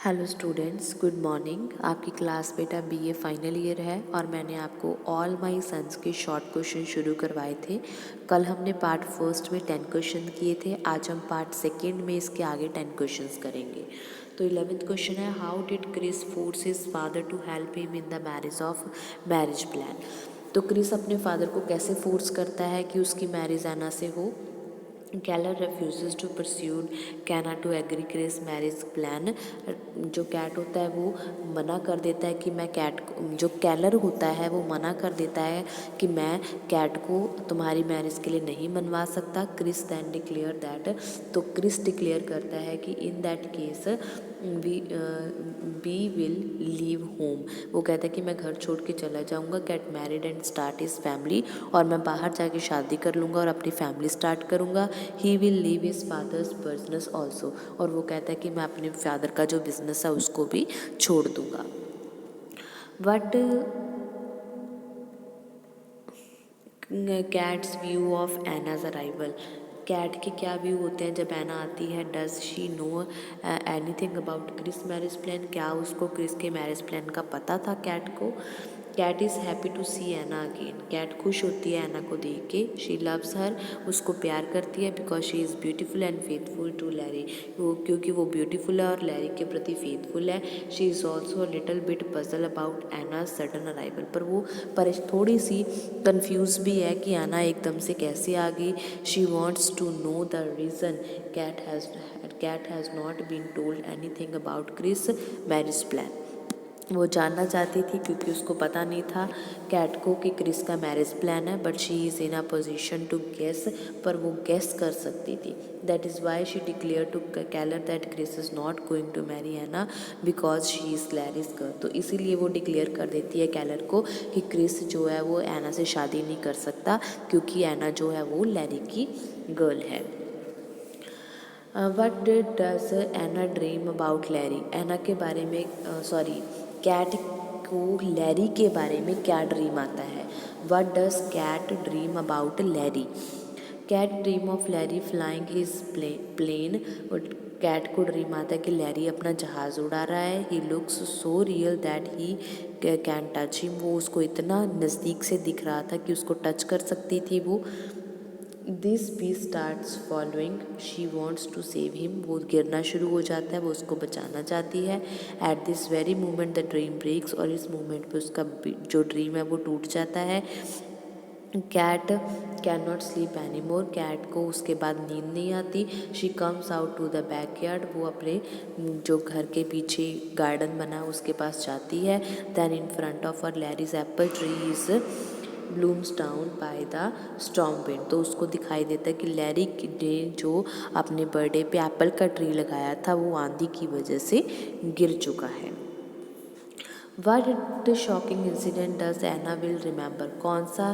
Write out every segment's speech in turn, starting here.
Hello students, good morning. आपकी class बेटा BA final year है और मैंने आपको ऑल माय सन्स के शॉर्ट क्वेश्चन शुरू करवाए थे। कल हमने पार्ट फर्स्ट में 10 क्वेश्चन किए थे। आज हम पार्ट सेकेंड में इसके आगे 10 क्वेश्चंस करेंगे। तो 11th क्वेश्चन है, how did Chris force his father to help him in the marriage plan. तो क्रिस अपने फादर को कैसे फोर्स करता है कि उसकी मैरिज एना से हो। कैलर refuses to pursue कैना to agree Chris marriage plan. जो कैट होता है वो मना कर देता है कि मैं कैट जो कैलर होता है वो मना कर देता है कि मैं कैट को तुम्हारी मैरिज के लिए नहीं मनवा सकता। क्रिस दैन डिक्लेयर दैट, तो क्रिस डिक्लेयर करता है कि in that case we will leave home. वो कहता है कि मैं घर छोड़ के चला जाऊँगा, get married and start his family, और मैं बाहर जाके शादी कर लूँगा और अपनी फैमिली स्टार्ट करूँगा। He will leave his father's business also, और वो कहता है कि मैं अपने फादर का जो बिजनेस है उसको भी छोड़ दूँगा। But cat's view of Anna's arrival. Cat के क्या व्यू होते हैं जब एना आती है। Does she know anything about Chris marriage plan. क्या उसको क्रिस के मैरिज प्लान का पता था कैट को। Kate is happy to see Ann again. Kate खुश होती है एना को देख के। शी लव्स हर, उसको प्यार करती है, because she is beautiful and faithful to Larry. वो क्योंकि वो ब्यूटीफुल है और लैरी के प्रति फेथफुल है। She is also little bit puzzle about Ann sudden arrival. पर वो थोड़ी सी कंफ्यूज भी है कि एना एकदम से कैसे आ गई। She wants to know the reason. Kate has not been told anything about Chris marriage plan. वो जानना चाहती थी क्योंकि उसको पता नहीं था कैट को कि क्रिस का मैरिज प्लान है। But she is in a position to guess, पर वो गेस कर सकती थी। That is why she declare to Keller that Chris is not going to marry Anna because she is Larry's girl. तो इसीलिए वो declare कर देती है कैलर को कि क्रिस जो है वो एना से शादी नहीं कर सकता, क्योंकि एना जो है वो लैरी की गर्ल है। What does Anna dream about Larry. Anna के बारे में कैट को लैरी के बारे में क्या ड्रीम आता है। What does Kate dream about Larry. Kate dream of Larry flying his plane. Kate को ड्रीम आता है कि लैरी अपना जहाज़ उड़ा रहा है। He looks so real that he can touch him. वो उसको इतना नज़दीक से दिख रहा था कि उसको टच कर सकती थी वो। This be starts following, she wants to save him. वो गिरना शुरू हो जाता है, वो उसको बचाना चाहती है। At this very moment the dream breaks, और इस मोमेंट पे उसका जो ड्रीम है वो टूट जाता है। Kate can not sleep any more. Kate को उसके बाद नींद नहीं आती। She comes out to the backyard. वो अपने जो घर के पीछे गार्डन बना है उसके पास जाती है। Then in front of her Larry's apple tree is blooms down by the storm wind. तो उसको दिखाई देता है कि लैरी ने जो अपने बर्थडे पे एप्पल का ट्री लगाया था वो आंधी की वजह से गिर चुका है। What shocking incident does Ann will remember. कौन सा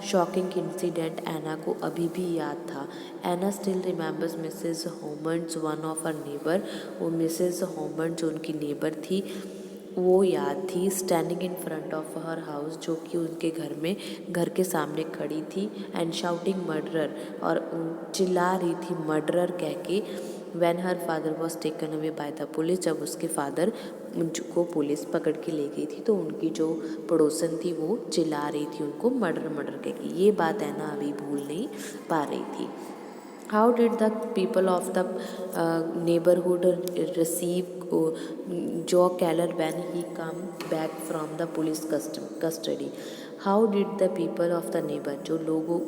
शॉकिंग इंसिडेंट एना को अभी भी याद था। Anna still remembers Mrs Homerd's one of her neighbour. वो मिसेज होमर्ड जो उनकी नेबर थी वो याद थी। Standing in front of her house, जो कि उनके घर के सामने खड़ी थी। एंड शाउटिंग मर्डरर, और चिल्ला रही थी मर्डरर कह के। When her father was taken away by the police, जब उसके फादर को पुलिस पकड़ के ले गई थी तो उनकी जो पड़ोसन थी वो चिल्ला रही थी उनको मर्डर कह के। ये बात है ना अभी भूल नहीं पा रही थी। How did the people of the neighbourhood receive jaw कैलर when he come back from the police custody. How did the people of the neighbour, जो लोगों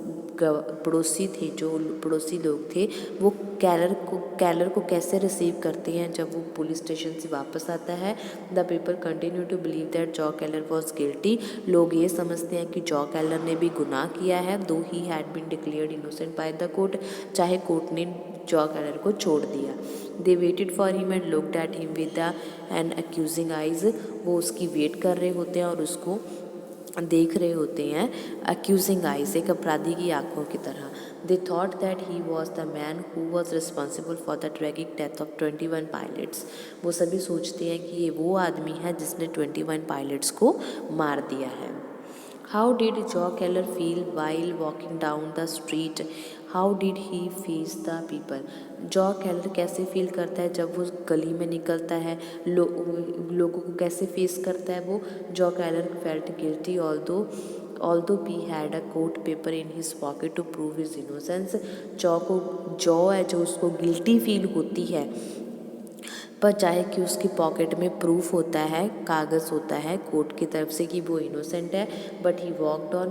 पड़ोसी थे, जो पड़ोसी लोग थे, वो कैलर को कैसे रिसीव करते हैं जब वो पुलिस स्टेशन से वापस आता है। The people continue to believe that Joe Keller was guilty. लोग ये समझते हैं कि जॉ कैलर ने भी गुनाह किया है। Though he had been declared innocent by the court, चाहे कोर्ट ने जॉ कैलर को छोड़ दिया। They waited for him and looked at him with an accusing eyes. वो उसकी वेट कर रहे होते हैं और उसको देख रहे होते हैं अक्यूजिंग आइज, एक अपराधी की आंखों की तरह। They thought that he was the man who was responsible for the tragic death of 21 pilots. वो सभी सोचते हैं कि ये वो आदमी है जिसने 21 पायलट्स को मार दिया है। How did jaw कैलर feel while walking down the street. How did he face the people, jaw कैलर कैसे फील करता है जब वो गली में निकलता है, लोगों को कैसे फेस करता है वो। Joe Keller felt guilty although he had a court paper in his pocket to prove his innocence. Joe है जो उसको गिल्टी फील होती है, पर चाहे कि उसकी पॉकेट में प्रूफ होता है, कागज़ होता है कोर्ट की तरफ से कि वो इनोसेंट है, but he walked on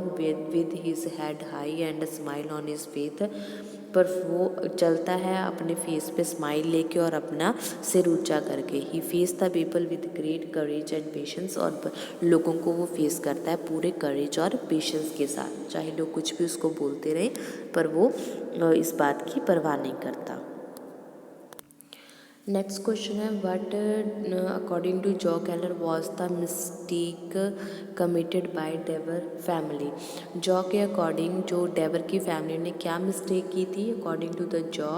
with his head high and smile on his face. पर वो चलता है अपने फेस पे स्माइल लेके और अपना सिर ऊंचा करके। He face the people with great courage and patience, और लोगों को वो फेस करता है पूरे करेज और पेशेंस के साथ, चाहे लोग कुछ भी उसको बोलते रहे पर वो इस बात की परवाह नहीं करता। नेक्स्ट क्वेश्चन है what according to Joe Keller was the mistake committed by Deever family. Joe के अकॉर्डिंग जो डेवर की फैमिली ने क्या मिस्टेक की थी। According to the Joe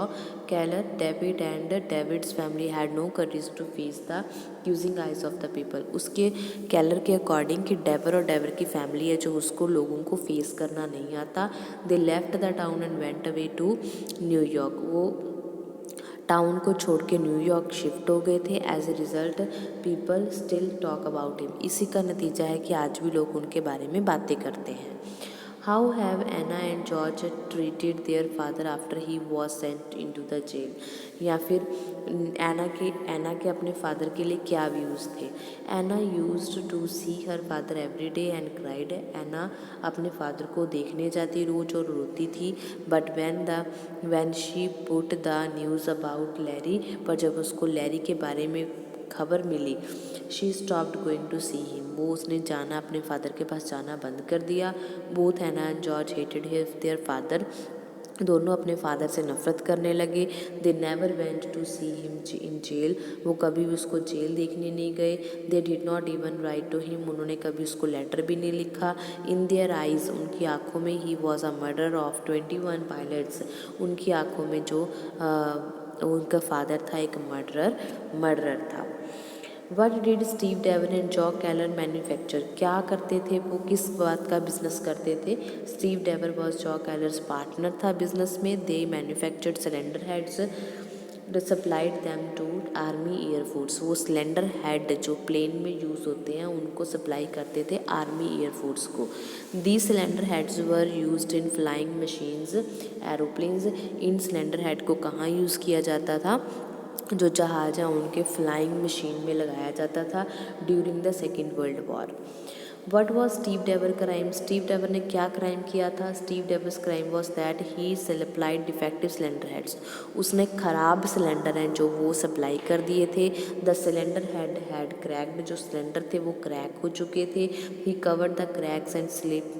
Keller, David and David's family had no courage to face the using eyes of the people. उसके Keller के according कि डेवर और डेवर की फैमिली है जो उसको लोगों को फेस करना नहीं आता। They left the town and went away to New York. वो टाउन को छोड़ के न्यूयॉर्क शिफ्ट हो गए थे। As a result people still talk about him. इसी का नतीजा है कि आज भी लोग उनके बारे में बातें करते हैं। How have Anna and George treated their father after he was sent into the jail. या फिर एना के अपने फादर के लिए क्या व्यूज़ थे। Anna used to see her father every day and cried. Anna अपने फादर को देखने जाती रोज और रोती थी। But when she put the news about Larry, पर जब उसको लैरी के बारे में खबर मिली, she stopped going to see him. वो उसने जाना, अपने फादर के पास जाना बंद कर दिया। Both Anna and George hated their father. दोनों अपने फादर से नफरत करने लगे। They never went to see him in jail. वो कभी भी उसको जेल देखने नहीं गए। They did not even write to him. उन्होंने कभी उसको लेटर भी नहीं लिखा। इन देयर आइज, उनकी आंखों में he was a murder of 21 pilots. उनकी आंखों में जो उनका फादर था एक मर्डरर था। What did Steve Deever and Joe Keller manufacture. क्या करते थे वो, किस बात का बिजनेस करते थे। Steve Deever was Joe Keller's partner था बिजनेस में। They manufactured cylinder heads supplied them to army air force. वो सिलेंडर हेड जो प्लेन में यूज़ होते हैं उनको सप्लाई करते थे आर्मी एयरफोर्स को। The cylinder heads were used in flying machines, aeroplanes. इन सिलेंडर हेड को कहाँ यूज़ किया जाता था, जो जहाज़ हैं उनके फ्लाइंग मशीन में लगाया जाता था during the second world war. What was Steve Deever crime. Steve Deever ने क्या क्राइम किया था। Steve Deever's crime was that he supplied defective cylinder heads. उसने ख़राब सिलेंडर हैं जो वो सप्लाई कर दिए थे। The cylinder had cracked. जो सिलेंडर थे वो क्रैक हो चुके थे। He covered the cracks and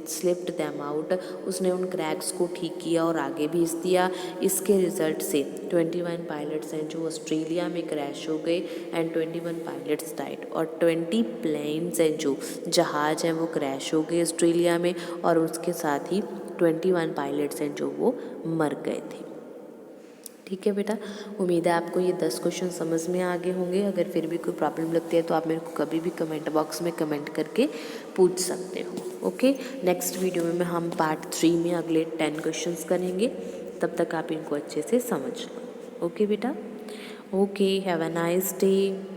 slipped them out. उसने उन क्रैक्स को ठीक किया और आगे भेज दिया। इसके रिजल्ट से 21 पायलट्स हैं जो ऑस्ट्रेलिया में क्रैश हो गए एंड 21 पायलट्स डाइड। और 20 प्लेन्स हैं जो जहाज हैं वो क्रैश हो गए ऑस्ट्रेलिया में, और उसके साथ ही 21 पायलट्स हैं जो वो मर गए थे। ठीक है बेटा, उम्मीद है आपको ये 10 क्वेश्चन समझ में आ गए होंगे। अगर फिर भी कोई प्रॉब्लम लगती है तो आप मेरे को कभी भी कमेंट बॉक्स में कमेंट करके पूछ सकते हो। ओके, नेक्स्ट वीडियो में हम पार्ट 3 में अगले 10 क्वेश्चंस करेंगे। तब तक आप इनको अच्छे से समझ लो। ओके बेटा, okay, have a nice day.